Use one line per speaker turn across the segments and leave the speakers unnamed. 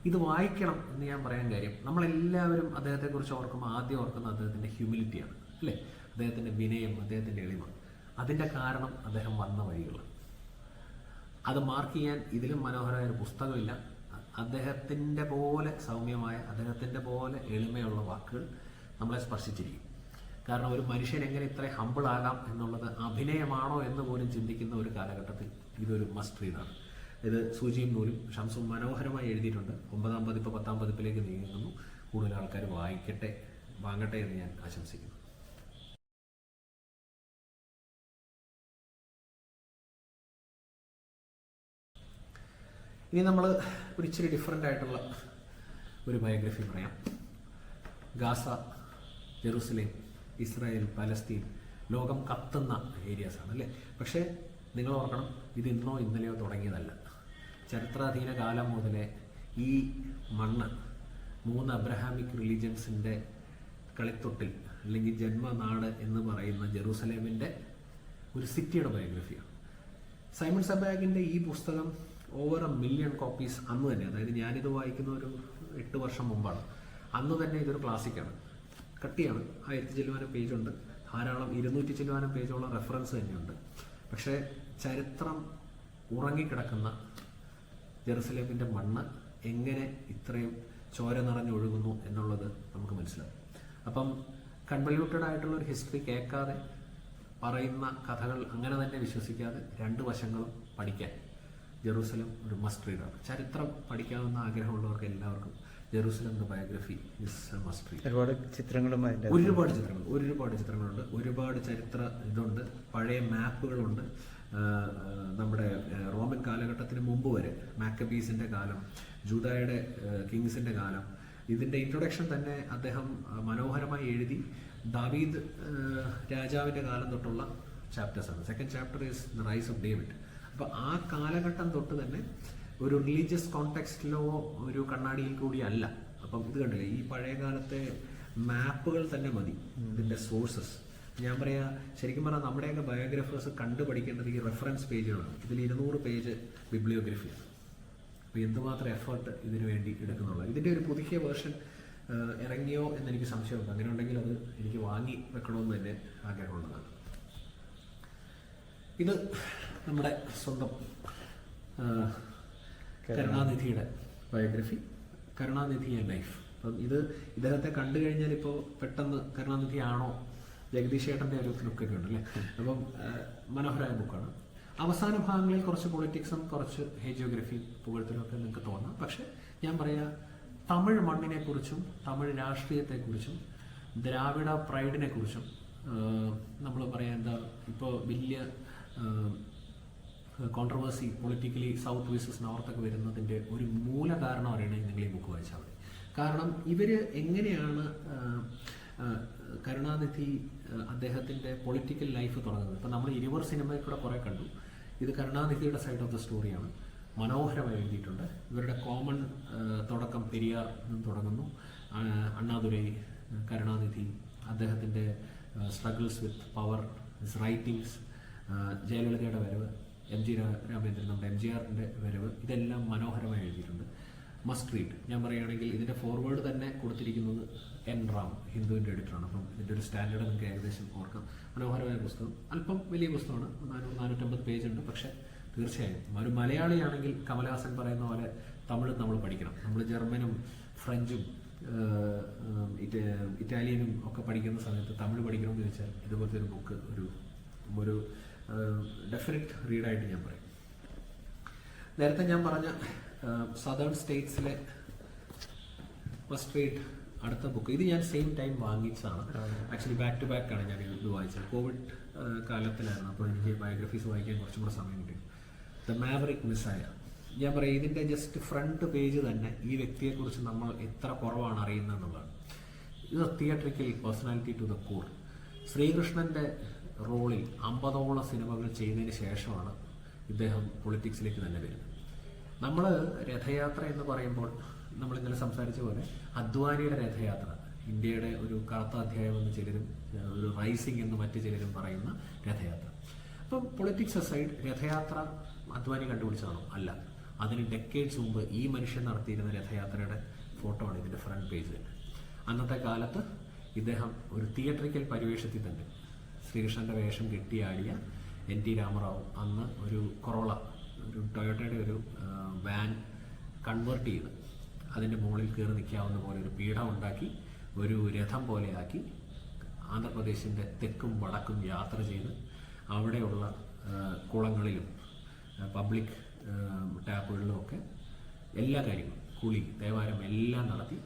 ഇത് വായിക്കണം എന്ന് ഞാൻ പറയാൻ കാര്യം, നമ്മളെല്ലാവരും അദ്ദേഹത്തെക്കുറിച്ച് ഓർക്കുമ്പോൾ ആദ്യം ഓർക്കുന്ന അദ്ദേഹത്തിൻ്റെ ഹ്യൂമിലിറ്റിയാണ്, അല്ലേ? അദ്ദേഹത്തിൻ്റെ വിനയം, അദ്ദേഹത്തിൻ്റെ എളിമ. അതിൻ്റെ കാരണം അദ്ദേഹം വന്ന വഴികളാണ്. അത് മാർക്ക് ചെയ്യാൻ ഇതിലും മനോഹരമായ ഒരു പുസ്തകമില്ല. അദ്ദേഹത്തിൻ്റെ പോലെ സൗമ്യമായ, അദ്ദേഹത്തിൻ്റെ പോലെ എളിമയുള്ള വാക്കുകൾ നമ്മളെ സ്പർശിച്ചിരിക്കും. കാരണം ഒരു മനുഷ്യൻ എങ്ങനെ ഇത്ര ഹമ്പിൾ ആകാം എന്നുള്ളത് അഭിനയമാണോ എന്ന് പോലും ചിന്തിക്കുന്ന ഒരു കാലഘട്ടത്തിൽ ഇതൊരു മസ്റ്റ് റീഡാണ്. ഇത് സൂചിയും നൂലും ഷംസും മനോഹരമായി എഴുതിയിട്ടുണ്ട്. 9ാം പതിപ്പ് 10ാം പതിപ്പിലേക്ക് നീങ്ങുന്നു. കൂടുതൽ ആൾക്കാർ വാങ്ങട്ടെ എന്ന് ഞാൻ ആശംസിക്കുന്നു. ഇനി നമ്മൾ ഒരു ഇച്ചിരി ഡിഫറെൻ്റ് ആയിട്ടുള്ള ഒരു ബയോഗ്രഫി പറയാം. ഗാസ, ജെറുസലേം, ഇസ്രായേൽ, പലസ്തീൻ, ലോകം കത്തുന്ന ഏരിയാസാണ്, അല്ലേ? പക്ഷേ നിങ്ങൾ ഓർക്കണം, ഇത് ഇന്നോ ഇന്നലെയോ തുടങ്ങിയതല്ല. ചരിത്രാധീന കാലം മുതലേ ഈ മണ്ണ് 3 അബ്രഹാമിക് റിലീജിയൻസിൻ്റെ കളിത്തൊട്ടിൽ അല്ലെങ്കിൽ ജന്മനാട് എന്ന് പറയുന്ന ജെറൂസലേമിൻ്റെ ഒരു സിറ്റിയുടെ ബയോഗ്രഫിയാണ്. സൈമൺ സെബാഗിൻ്റെ ഈ പുസ്തകം ഓവർ 1 മില്യൺ കോപ്പീസ് അന്ന് തന്നെ, അതായത് ഞാനിത് വായിക്കുന്ന ഒരു 8 വർഷം മുമ്പാണ്. അന്ന് തന്നെ ഇതൊരു ക്ലാസിക്കാണ്. കട്ടിയാണ്, 1000 ചില്ലുവാനം പേജുണ്ട്, ധാരാളം 200 ചില്ലുവാനം പേജോളം റെഫറൻസ് തന്നെയുണ്ട്. പക്ഷേ ചരിത്രം ഉറങ്ങിക്കിടക്കുന്ന ജെറുസലേമിൻ്റെ മണ്ണ് എങ്ങനെ ഇത്രയും ചോര നിറഞ്ഞൊഴുകുന്നു എന്നുള്ളത് നമുക്ക് മനസ്സിലാവും. അപ്പം കൺവല്യൂട്ടഡ് ആയിട്ടുള്ള ഒരു ഹിസ്റ്ററി കേൾക്കാതെ, പറയുന്ന കഥകൾ അങ്ങനെ തന്നെ വിശ്വസിക്കാതെ, 2 വശങ്ങളും പഠിക്കാൻ ജെറൂസലം ഒരു മസ്റ്റ് റീഡാണ്. ചരിത്രം പഠിക്കാവുന്ന ആഗ്രഹമുള്ളവർക്ക് എല്ലാവർക്കും Jerusalem the biography is A must read.
ഒരുപാട് ചിത്രങ്ങളുണ്ട്,
ഒരുപാട് ചരിത്ര ഇതുണ്ട്, പഴയ മാപ്പുകളുണ്ട്. നമ്മുടെ റോമൻ കാലഘട്ടത്തിന് മുമ്പ് വരെ, മാക്കബീസിൻ്റെ കാലം, ജൂദായുടെ കിങ്സിൻ്റെ കാലം, ഇതിൻ്റെ ഇൻട്രൊഡക്ഷൻ തന്നെ അദ്ദേഹം മനോഹരമായി എഴുതി. ദാവീദ് രാജാവിൻ്റെ കാലം തൊട്ടുള്ള ചാപ്റ്റേഴ്സാണ്. 2nd chapter is the rise of David. അപ്പോൾ ആ കാലഘട്ടം തൊട്ട് തന്നെ ഒരു റിലീജിയസ് കോണ്ടെക്സ്റ്റിലോ ഒരു കണ്ണാടിയിൽ കൂടിയല്ല. അപ്പം ഇത് കണ്ടില്ലേ, ഈ പഴയ കാലത്തെ മാപ്പുകൾ തന്നെ മതി ഇതിൻ്റെ സോഴ്സസ്. ഞാൻ പറയാ, ശരിക്കും പറഞ്ഞാൽ നമ്മുടെയൊക്കെ ബയോഗ്രാഫേഴ്സ് കണ്ടുപഠിക്കേണ്ടത് ഈ റെഫറൻസ് പേജുകളാണ്. ഇതിൽ 200 പേജ് ബിബ്ലിയോഗ്രഫിയാണ്. അപ്പോൾ എന്തുമാത്രം എഫേർട്ട് ഇതിനു വേണ്ടി എടുക്കുന്നുള്ളത്. ഇതിൻ്റെ ഒരു പുതിയ വേർഷൻ ഇറങ്ങിയോ എന്നെനിക്ക് സംശയമുണ്ട്. അങ്ങനെ ഉണ്ടെങ്കിൽ അത് എനിക്ക് വാങ്ങി വെക്കണമെന്ന് തന്നെ ആഗ്രഹമുള്ളതാണ്. ഇത് നമ്മുടെ സ്വന്തം കരുണാനിധിയുടെ ബയോഗ്രഫി, കരുണാനിധി ആൻഡ് ലൈഫ്. അപ്പം ഇദ്ദേഹത്തെ കണ്ടു കഴിഞ്ഞാൽ ഇപ്പോൾ പെട്ടെന്ന് കരുണാനിധി ആണോ, ജഗദീഷ് ചേട്ടൻ്റെ ഒരു ലുക്കൊക്കെ ഉണ്ടല്ലേ. അപ്പം മനോഹരമായ ബുക്കാണ്. അവസാന ഭാഗങ്ങളിൽ കുറച്ച് പൊളിറ്റിക്സും കുറച്ച് ഹേജിയോഗ്രഫി പുകഴ്ത്തലൊക്കെ നിങ്ങൾക്ക് തോന്നാം. പക്ഷെ ഞാൻ പറയാ, തമിഴ് മണ്ണിനെ കുറിച്ചും തമിഴ് രാഷ്ട്രീയത്തെക്കുറിച്ചും ദ്രാവിഡ പ്രൈഡിനെ കുറിച്ചും നമ്മൾ പറയാം, എന്താ ഇപ്പോൾ വലിയ കോൺട്രവേഴ്സി പൊളിറ്റിക്കലി സൗത്ത് വേഴ്സസ് നോർത്തൊക്കെ വരുന്നതിൻ്റെ ഒരു മൂല കാരണം അറിയണമെങ്കിൽ നിങ്ങൾ ഈ ബുക്ക് വായിച്ചാൽ മതി. കാരണം ഇവർ എങ്ങനെയാണ് കരുണാനിധി അദ്ദേഹത്തിൻ്റെ പൊളിറ്റിക്കൽ ലൈഫ് തുടങ്ങുന്നത്. ഇപ്പം നമ്മൾ 20 സിനിമയിൽ കൂടെ കുറേ കണ്ടു. ഇത് കരുണാനിധിയുടെ സൈഡ് ഓഫ് ദ സ്റ്റോറിയാണ്. മനോഹരമായി എഴുതിയിട്ടുണ്ട്. ഇവരുടെ കോമൺ തുടക്കം പെരിയാർ തുടങ്ങുന്നു. അണ്ണാദുരൈ, കരുണാനിധി, അദ്ദേഹത്തിൻ്റെ struggles with power, his writings, ജയലളിതയുടെ വരവ്, MG രാമേന്ദ്രൻ, നമ്മുടെ MGRൻ്റെ വരവ്, ഇതെല്ലാം മനോഹരമായി എഴുതിയിട്ടുണ്ട്. Must read. ഞാൻ പറയുകയാണെങ്കിൽ ഇതിൻ്റെ ഫോർവേഡ് തന്നെ കൊടുത്തിരിക്കുന്നത് N. റാം, ഹിന്ദുവിൻ്റെ എഡിറ്ററാണ്. അപ്പം ഇതിൻ്റെ ഒരു സ്റ്റാൻഡേർഡ് നിങ്ങൾക്ക് ഏകദേശം ഓർക്കാം. മനോഹരമായ പുസ്തകം. അല്പം വലിയ പുസ്തകമാണ്, 450 പേജ് ഉണ്ട്. പക്ഷേ തീർച്ചയായും ഒരു മലയാളിയാണെങ്കിൽ കമലഹാസൻ പറയുന്ന പോലെ തമിഴ് നമ്മൾ പഠിക്കണം. നമ്മൾ ജർമ്മനും ഫ്രഞ്ചും ഇറ്റാലിയനും ഒക്കെ പഠിക്കുന്ന സമയത്ത് തമിഴ് പഠിക്കണമെന്ന് ചോദിച്ചാൽ ഇതുപോലത്തെ ഒരു ബുക്ക് ഒരു ഡെഫിനറ്റ് റീഡായിട്ട് ഞാൻ പറയും. നേരത്തെ ഞാൻ പറഞ്ഞ സദേൺ സ്റ്റേറ്റ്സിലെ മസ്റ്റ് റീഡ് അടുത്ത ബുക്ക്, ഇത് ഞാൻ സെയിം ടൈം വാങ്ങിച്ചതാണ്. ആക്ച്വലി ബാക്ക് ടു ബാക്ക് ആണ് ഞാൻ ഇത് വായിച്ചത്. കോവിഡ് കാലത്തിലായിരുന്നു. അപ്പോൾ എനിക്ക് ബയോഗ്രഫീസ് വായിക്കാൻ കുറച്ചും കൂടെ സമയം കിട്ടി. ദ മാവറിക് മിസ്സായ. ഞാൻ പറയാം, ഇതിൻ്റെ ജസ്റ്റ് ഫ്രണ്ട് പേജ് തന്നെ ഈ വ്യക്തിയെക്കുറിച്ച് നമ്മൾ എത്ര കുറവാണ് അറിയുന്നത് എന്നുള്ളതാണ്. ഇത് theatrical personality to the core. ശ്രീകൃഷ്ണൻ്റെ റോളിൽ 50ഓളം സിനിമകൾ ചെയ്തതിന് ശേഷമാണ് ഇദ്ദേഹം പൊളിറ്റിക്സിലേക്ക് തന്നെ വരുന്നത്. നമ്മൾ രഥയാത്ര എന്ന് പറയുമ്പോൾ നമ്മൾ ഇന്നലെ സംസാരിച്ച പോലെ അദ്വാനിയുടെ രഥയാത്ര ഇന്ത്യയുടെ ഒരു കറുത്ത അധ്യായം എന്ന് ചിലരും, ഒരു റൈസിംഗ് എന്ന് മറ്റു ചിലരും പറയുന്ന രഥയാത്ര. അപ്പം പൊളിറ്റിക്സ് അസൈഡ്, രഥയാത്ര അദ്വാനി കണ്ടുപിടിച്ചതാണോ? അല്ല. അതിന് ഡെക്കേഡ്സ് മുമ്പ് ഈ മനുഷ്യൻ നടത്തിയിരുന്ന രഥയാത്രയുടെ ഫോട്ടോ ആണ് ഇതിൻ്റെ ഫ്രണ്ട് പേജിൽ. അന്നത്തെ കാലത്ത് ഇദ്ദേഹം ഒരു തിയേറ്ററിക്കൽ പരിവേഷത്തിൽ തന്നെ ശ്രീകൃഷ്ണൻ്റെ വേഷം കെട്ടിയാടിയ NT രാമറാവു അന്ന് ഒരു കൊറോള, ഒരു ടൊയോട്ടയുടെ ഒരു വാൻ കൺവേർട്ട് ചെയ്ത് അതിൻ്റെ മുകളിൽ കയറി നിൽക്കാവുന്ന പോലെ ഒരു പീഠം ഉണ്ടാക്കി ഒരു രഥം പോലെയാക്കി ആന്ധ്രാപ്രദേശിൻ്റെ തെക്കും വടക്കും യാത്ര ചെയ്ത് അവിടെയുള്ള കുളങ്ങളിലും പബ്ലിക് ടാപ്പുകളിലും ഒക്കെ എല്ലാ കാര്യങ്ങളും കുളി തേവാരം എല്ലാം നടത്തി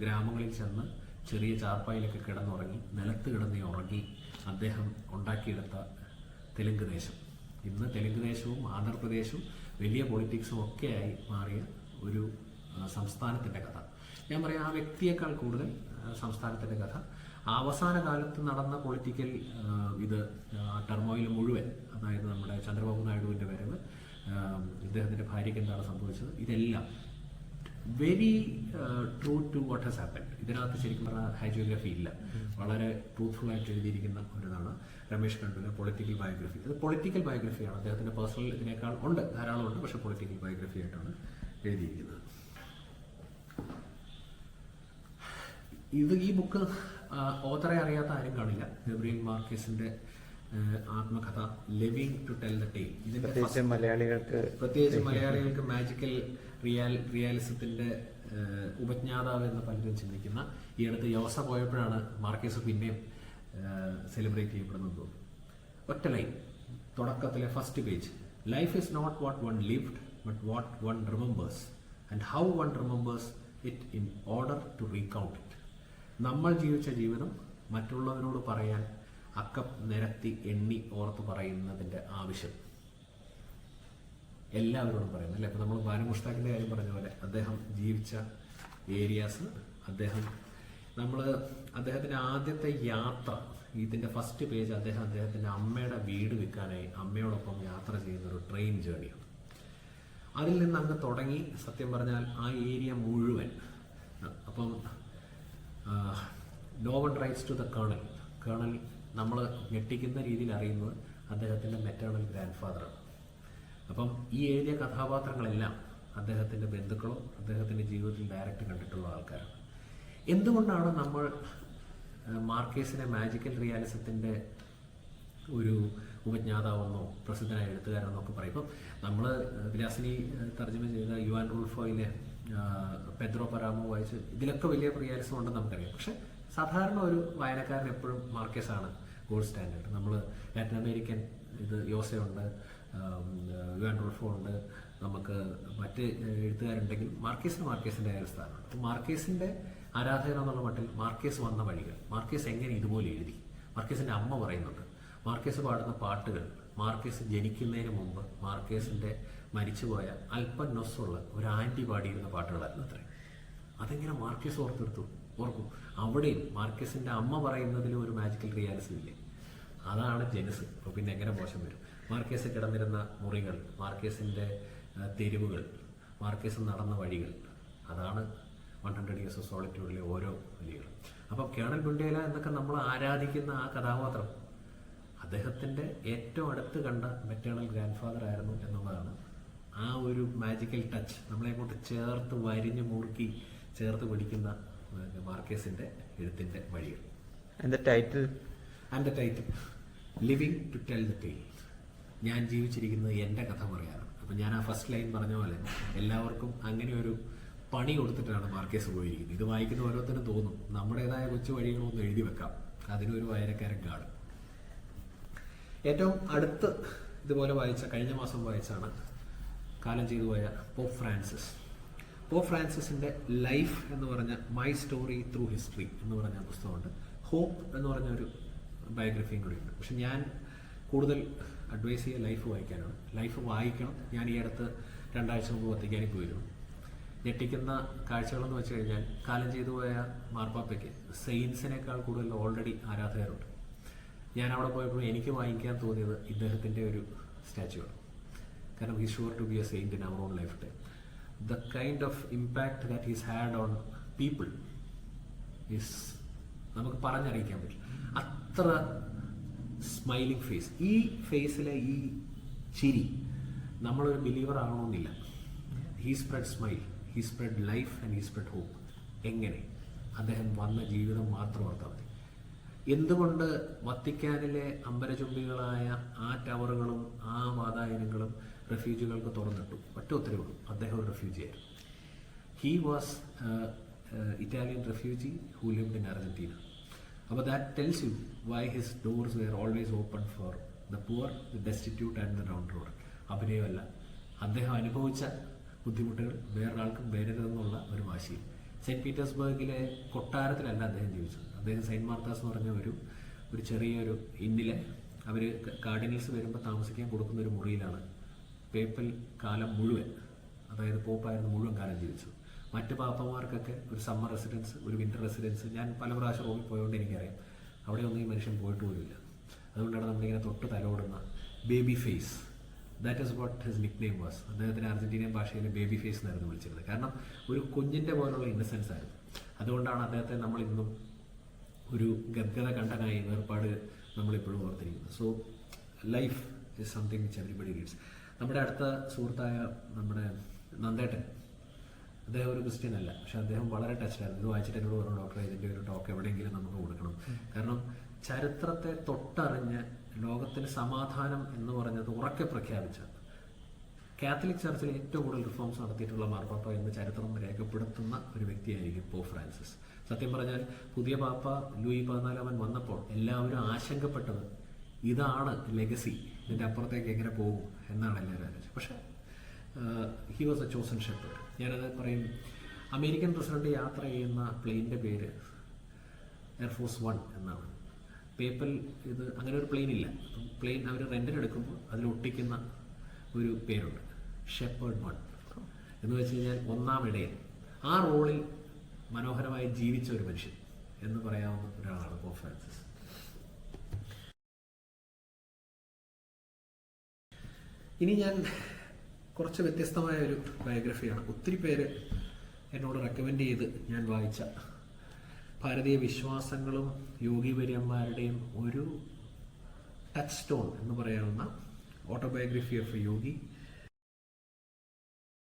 ഗ്രാമങ്ങളിൽ ചെന്ന് ചെറിയ ചാർപ്പായിലൊക്കെ കിടന്നുറങ്ങി നിലത്ത് കിടന്ന് ഉറങ്ങി അദ്ദേഹം ഉണ്ടാക്കിയെടുത്ത തെലുങ്ക് ദേശം, ഇന്ന് തെലുങ്ക് ദേശവും ആന്ധ്രാപ്രദേശവും വലിയ പൊളിറ്റിക്സും ഒക്കെയായി മാറിയ ഒരു സംസ്ഥാനത്തിൻ്റെ കഥ. ഞാൻ പറയാം, ആ വ്യക്തിയേക്കാൾ കൂടുതൽ സംസ്ഥാനത്തിൻ്റെ കഥ. അവസാന കാലത്ത് നടന്ന പൊളിറ്റിക്കൽ ടർമോയിൽ മുഴുവൻ, അതായത് നമ്മുടെ ചന്ദ്രബാബു നായിഡുവിൻ്റെ വരവ്, ഇദ്ദേഹത്തിൻ്റെ ഭാര്യയ്ക്ക് എന്താണ് സംഭവിച്ചത്, ഇതെല്ലാം very true to what has happened. ഇതിനകത്ത് ശരിക്കും പറഞ്ഞാൽ ഹൈജിയോഗ്രഫി ഇല്ല, വളരെ ട്രൂത്ത്ഫുൾ ആയിട്ട് എഴുതിയിരിക്കുന്ന ഒരിതാണ് രമേശ് കണ്ഠൂരിൻ്റെ പൊളിറ്റിക്കൽ ബയോഗ്രഫി. ഇത് പൊളിറ്റിക്കൽ ബയോഗ്രഫിയാണ്, അദ്ദേഹത്തിൻ്റെ പേഴ്സണൽ ഇതിനേക്കാൾ ഉണ്ട്, ധാരാളം ഉണ്ട്, പക്ഷേ പൊളിറ്റിക്കൽ ബയോഗ്രഫി ആയിട്ടാണ് എഴുതിയിരിക്കുന്നത്. ഈ ബുക്ക് ഓതറെ അറിയാത്ത ആരും കാണില്ല. ഗബ്രിയേൽ മാർക്കേസിന്റെ ആത്മകഥ living to tell the tale. പ്രത്യേകിച്ച് മലയാളികൾക്ക് മാജിക്കൽ റിയാലിസത്തിന്റെ ഉപജ്ഞാതാവ് എന്ന് പലരും ചിന്തിക്കുന്ന, ഈ അടുത്ത് യോസ പോയപ്പോഴാണ് മാർക്കേസ് പിന്നെയും സെലിബ്രേറ്റ് ചെയ്യപ്പെടുന്നത്. ഒറ്റ ലൈൻ തുടക്കത്തിലെ first page: life is not what one lived but what one remembers and how one remembers it in order to recount it. നമ്മൾ ജീവിച്ച ജീവിതം മറ്റുള്ളവരോട് പറയാൻ അക്കം നിരത്തി എണ്ണി ഓർത്ത് പറയുന്നതിൻ്റെ ആവശ്യം എല്ലാവരോടും പറയുന്നു, അല്ലേ? ഇപ്പം നമ്മൾ ബാനു മുഷ്താഖിൻ്റെ കാര്യം പറഞ്ഞ പോലെ അദ്ദേഹം ജീവിച്ച ഏരിയാസ്, അദ്ദേഹത്തിൻ്റെ ആദ്യത്തെ യാത്ര, ഇതിൻ്റെ ഫസ്റ്റ് പേജ് അദ്ദേഹത്തിൻ്റെ അമ്മയുടെ വീട് വിൽക്കാനായി അമ്മയോടൊപ്പം യാത്ര ചെയ്യുന്ന ഒരു ട്രെയിൻ ജേണിയാണ്. അതിൽ നിന്ന് അങ്ങ് തുടങ്ങി സത്യം പറഞ്ഞാൽ ആ ഏരിയ മുഴുവൻ. അപ്പം no one writes to the colonel നമ്മൾ ഞെട്ടിക്കുന്ന രീതിയിൽ അറിയുന്നത് അദ്ദേഹത്തിൻ്റെ മെറ്റേണൽ ഗ്രാൻഡ് ഫാദറാണ്. അപ്പം ഈ എഴുതിയ കഥാപാത്രങ്ങളെല്ലാം അദ്ദേഹത്തിൻ്റെ ബന്ധുക്കളോ അദ്ദേഹത്തിൻ്റെ ജീവിതത്തിൽ ഡയറക്റ്റ് കണ്ടിട്ടുള്ള ആൾക്കാരാണ്. എന്തുകൊണ്ടാണ് നമ്മൾ മാർക്കേസിനെ മാജിക്കൽ റിയാലിസത്തിൻ്റെ ഒരു ഉപജ്ഞാതാവെന്നോ പ്രസിദ്ധനായ എഴുത്തുകാരെന്നോ ഒക്കെ പറയും. ഇപ്പം നമ്മൾ വിലാസിനി തർജ്ജമ ചെയ്ത യുവാൻ റൂൾഫോയിലെ പെദ്രോ പരാമോ വായിച്ച് ഇതിലൊക്കെ വലിയ റിയാലിസം ഉണ്ടെന്ന് നമുക്കറിയാം. പക്ഷെ സാധാരണ ഒരു വായനക്കാരൻ എപ്പോഴും മാർക്കേസാണ് ഗോൾഡ് സ്റ്റാൻഡേർഡ്. നമ്മൾ ലാറ്റിൻ അമേരിക്കൻ യോസയുണ്ട്, യുവാൻ റൂൾഫോ ഉണ്ട്, നമുക്ക് മറ്റ് എഴുത്തുകാരുണ്ടെങ്കിൽ മാർക്കേസിൻ്റെ ആയ സ്ഥാനമുണ്ട്. അപ്പോൾ മാർക്കേസിൻ്റെ ആരാധകൻ എന്നുള്ള മട്ടിൽ മാർക്കേസ് വന്ന വഴികൾ, മാർക്കേസ് എങ്ങനെ ഇതുപോലെ എഴുതി, മാർക്കേസിൻ്റെ അമ്മ പറയുന്നുണ്ട്, മാർക്കേസ് പാടുന്ന പാട്ടുകൾ, മാർക്കേസ് ജനിക്കുന്നതിന് മുമ്പ് മാർക്കേസിൻ്റെ മരിച്ചുപോയ അല്പം നൊസ്സുള്ള ഒരു ആൻറ്റി പാടിയിരുന്ന പാട്ടുകളായിരുന്നു അത്രേ. അതെങ്ങനെ മാർക്കേസ് ഓർക്കും? അവിടെയും മാർക്കേസിൻ്റെ അമ്മ പറയുന്നതിലും ഒരു മാജിക്കൽ റിയാലിസം ഇല്ലേ? അതാണ് ജനസ്. അപ്പോൾ പിന്നെ എങ്ങനെ മോശം വരും? മാർക്കേസ് കിടന്നിരുന്ന മുറികൾ, മാർക്കേസിൻ്റെ തെരുവുകൾ, മാർക്കേസ് നടന്ന വഴികൾ, അതാണ് 100 Years of Solitudeലെ ഓരോ വരികളും. അപ്പം കേണൽ ബുണ്ടേല എന്നൊക്കെ നമ്മൾ ആരാധിക്കുന്ന ആ കഥാപാത്രം അദ്ദേഹത്തിൻ്റെ ഏറ്റവും അടുത്ത് കണ്ട മെറ്റേണൽ ഗ്രാൻഡ് ഫാദർ ആയിരുന്നു എന്നുള്ളതാണ് ആ ഒരു മാജിക്കൽ ടച്ച് നമ്മളെ കൊണ്ട് ചേർത്ത് വരിഞ്ഞ് മുറുക്കി ചേർത്ത് പിടിക്കുന്ന മാർക്കേസിൻ്റെ എഴുത്തിൻ്റെ വഴികൾ.
And the title
living to tell the tale. ഞാൻ ജീവിച്ചിരിക്കുന്നത് എൻ്റെ കഥ പറയാനാണ്. അപ്പം ഞാൻ ആ ഫസ്റ്റ് ലൈൻ പറഞ്ഞ പോലെ എല്ലാവർക്കും അങ്ങനെ ഒരു പണി കൊടുത്തിട്ടാണ് മാർക്കേസ് പോയിരിക്കുന്നത്. ഇത് വായിക്കുന്ന ഓരോരുത്തരും തോന്നും നമ്മുടേതായ കൊച്ചു വഴികളൊന്നും എഴുതി വെക്കാം, അതിനൊരു വായനക്കാരൻ കാണും. ഏറ്റവും അടുത്ത് ഇതുപോലെ കഴിഞ്ഞ മാസം വായിച്ചാണ് കാലം ചെയ്തു പോയ പോപ്പ് ഫ്രാൻസിസിൻ്റെ ലൈഫ് എന്ന് പറഞ്ഞ മൈ സ്റ്റോറി ത്രൂ ഹിസ്റ്ററി എന്ന് പറഞ്ഞ പുസ്തകമുണ്ട്. ഹോപ്പ് എന്ന് പറഞ്ഞൊരു ബയോഗ്രഫിയും കൂടിയുണ്ട്. പക്ഷെ ഞാൻ കൂടുതൽ അഡ്വൈസ് ചെയ്യുക ലൈഫ് വായിക്കാനാണ്. ലൈഫ് വായിക്കണം. ഞാൻ ഈ അടുത്ത് 2 ആഴ്ച മുമ്പ് വത്തിക്കാനിൽ പോയിരുന്നു. ഞെട്ടിക്കുന്ന കാഴ്ചകളെന്ന് വെച്ച് കഴിഞ്ഞാൽ കാലം ചെയ്തു പോയ മാർപ്പാപ്പയ്ക്ക് സെയിൻസിനേക്കാൾ കൂടുതൽ ഓൾറെഡി ആരാധകരുണ്ട്. ഞാൻ അവിടെ പോയപ്പോൾ എനിക്ക് വാങ്ങിക്കാൻ തോന്നിയത് ഇദ്ദേഹത്തിൻ്റെ ഒരു സ്റ്റാച്യുവാണ്. കാരണം he's sure to be a saint in our own lifetime. The kind of impact that he's had on people is നമുക്ക് പറഞ്ഞറിയിക്കാൻ പറ്റില്ല. അത്ര സ്മൈലിംഗ് ഫേസ്. ഈ ഫേസിലെ ഈ ചിരി നമ്മളൊരു ബിലീവർ ആകണമെന്നില്ല. He spread smile, he spread life and he spread hope. എങ്ങനെ? അദ്ദേഹം വന്ന ജീവിതം മാത്രം ഓർത്താൽ മതി. എന്തുകൊണ്ട് വത്തിക്കാനിലെ അമ്പരചുംബികളായ ആ ടവറുകളും ആ വാതായനങ്ങളും റെഫ്യൂജികൾക്ക് തുറന്നിട്ടു? ഒറ്റ ഉത്തരവുള്ളൂ, അദ്ദേഹം ഒരു റെഫ്യൂജിയായിരുന്നു. He was Italian refugee who lived in Argentina. അപ്പോൾ that tells you why his doors were always open for the poor, the destitute and the downtrodden. അഭിനയമല്ല, അദ്ദേഹം അനുഭവിച്ച ബുദ്ധിമുട്ടുകൾ വേറൊരാൾക്കും വരരുതെന്നുള്ള ഒരു വാശിയിൽ. സെൻറ്റ് പീറ്റേഴ്സ്ബർഗിലെ കൊട്ടാരത്തിലല്ല അദ്ദേഹം ജീവിച്ചത്. അദ്ദേഹം സെയിൻറ്റ് മാർത്താസ് എന്ന് പറഞ്ഞ ഒരു ചെറിയൊരു ഇന്നിലെ അവർ കാർഡിനൽസ് വരുമ്പോൾ താമസിക്കാൻ കൊടുക്കുന്ന ഒരു മുറിയിലാണ് പേപ്പൽ കാലം മുഴുവൻ, അതായത് പോപ്പായിരുന്നു മുഴുവൻ കാലം ജീവിച്ചത്. മറ്റ് പാപ്പമാർക്കൊക്കെ ഒരു സമ്മർ റെസിഡൻസ്, ഒരു വിൻ്റർ റെസിഡൻസ്. ഞാൻ പല പ്രാവശ്യം റോമിൽ പോയതുകൊണ്ട് എനിക്കറിയാം, അവിടെ ഒന്നും ഈ മനുഷ്യൻ പോയിട്ട് പോലുമില്ല. അതുകൊണ്ടാണ് നമ്മളിങ്ങനെ തൊട്ട് തലോടുന്ന baby face. That is what his nickname was. അദ്ദേഹത്തിന് അർജന്റീനിയൻ ഭാഷയിൽ ബേബി ഫേസ് എന്നായിരുന്നു വിളിച്ചിരുന്നത്. കാരണം ഒരു കുഞ്ഞിൻ്റെ പോലുള്ള ഇന്നസെൻസ് ആയിരുന്നു. അതുകൊണ്ടാണ് അദ്ദേഹത്തെ നമ്മൾ ഇന്നും ഒരു ഗദ്ഗത കണ്ടനായി വേർപാട് നമ്മളിപ്പോഴും ഓർത്തിരിക്കുന്നത്. So life is something which everybody needs. നമ്മുടെ അടുത്ത സുഹൃത്തായ നമ്മുടെ നന്ദേട്ടൻ, അദ്ദേഹം ഒരു ക്രിസ്ത്യൻ അല്ല, പക്ഷെ അദ്ദേഹം വളരെ ടച്ചായിരുന്നു. ഇത് വായിച്ചിട്ട് എന്നോട് പറഞ്ഞു, ഡോക്ടറെ ഇതിൻ്റെ ഒരു ടോക്ക് എവിടെയെങ്കിലും നമുക്ക് കൊടുക്കണം. കാരണം ചരിത്രത്തെ തൊട്ടറിഞ്ഞ് ലോകത്തിന് സമാധാനം എന്ന് പറഞ്ഞത് ഉറക്കെ പ്രഖ്യാപിച്ച കാത്തലിക് ചർച്ചിൽ ഏറ്റവും കൂടുതൽ റിഫോംസ് നടത്തിയിട്ടുള്ള മാർപ്പാപ്പ എന്ന് ചരിത്രം രേഖപ്പെടുത്തുന്ന ഒരു വ്യക്തിയായിരിക്കും പോപ്പ് ഫ്രാൻസിസ്. സത്യം പറഞ്ഞാൽ പുതിയ പാപ്പ ലൂയി 14 വന്നപ്പോൾ എല്ലാവരും ആശങ്കപ്പെട്ടത് ഇതാണ് ലെഗസി, ഇതിൻ്റെ അപ്പുറത്തേക്ക് എങ്ങനെ പോകും എന്നാണ് എല്ലാവരും ആലോചിച്ചത്. പക്ഷേ he was A chosen shepherd. ഞാനത് പറയും, അമേരിക്കൻ പ്രസിഡന്റ് യാത്ര ചെയ്യുന്ന പ്ലെയിനിൻ്റെ പേര് എയർഫോഴ്സ് 1 എന്നാണ്. പേപ്പൽ ഇത് അങ്ങനെ ഒരു പ്ലെയിൻ ഇല്ല. പ്ലെയിൻ അവർ റെൻറ്റിന് എടുക്കുമ്പോൾ അതിൽ ഒട്ടിക്കുന്ന ഒരു പേരുണ്ട്, ഷെപ്പേർഡ് 1 എന്ന് വെച്ച് കഴിഞ്ഞാൽ ഒന്നാം ഇടയൻ. ആ റോളിൽ മനോഹരമായി ജീവിച്ച ഒരു മനുഷ്യൻ എന്ന് പറയാവുന്ന ഒരാളാണ് പോപ്പ് ഫ്രാൻസിസ്. ഇനി ഞാൻ കുറച്ച് വ്യത്യസ്തമായ ഒരു ബയോഗ്രഫിയാണ്. ഒത്തിരി പേര് എന്നോട് റെക്കമെൻഡ് ചെയ്ത് ഞാൻ വായിച്ച ഭാരതീയ വിശ്വാസങ്ങളും യോഗിവര്യന്മാരുടെയും ഒരു ടച്ച് സ്റ്റോൺ എന്ന് പറയാവുന്ന ഓട്ടോബയോഗ്രഫി ഓഫ് എ യോഗി